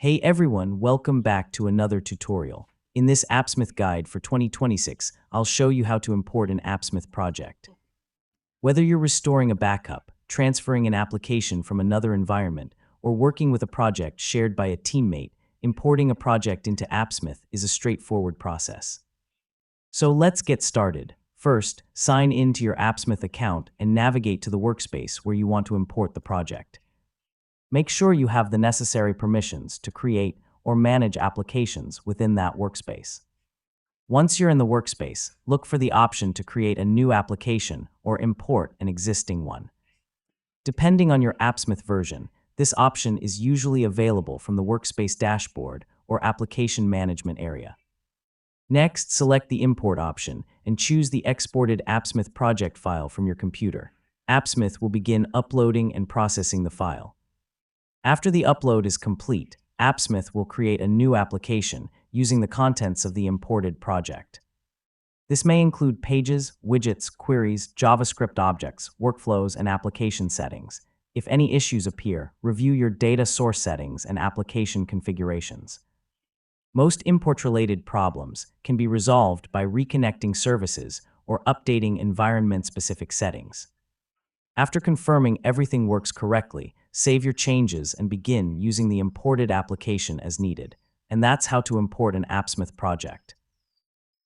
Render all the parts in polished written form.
Hey everyone, welcome back to another tutorial. In this Appsmith guide for 2026, I'll show you how to import an Appsmith project. Whether you're restoring a backup, transferring an application from another environment, or working with a project shared by a teammate, importing a project into Appsmith is a straightforward process. So let's get started. First, sign in to your Appsmith account and navigate to the workspace where you want to import the project. Make sure you have the necessary permissions to create or manage applications within that workspace. Once you're in the workspace, look for the option to create a new application or import an existing one. Depending on your Appsmith version, this option is usually available from the workspace dashboard or application management area. Next, select the import option and choose the exported Appsmith project file from your computer. Appsmith will begin uploading and processing the file. After the upload is complete, Appsmith will create a new application using the contents of the imported project. This may include pages, widgets, queries, JavaScript objects, workflows, and application settings. If any issues appear, review your data source settings and application configurations. Most import-related problems can be resolved by reconnecting services or updating environment-specific settings. After confirming everything works correctly, save your changes and begin using the imported application as needed. And that's how to import an Appsmith project.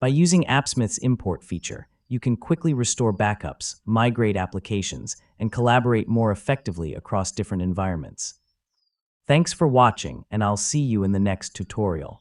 By using Appsmith's import feature, you can quickly restore backups, migrate applications, and collaborate more effectively across different environments. Thanks for watching, and I'll see you in the next tutorial.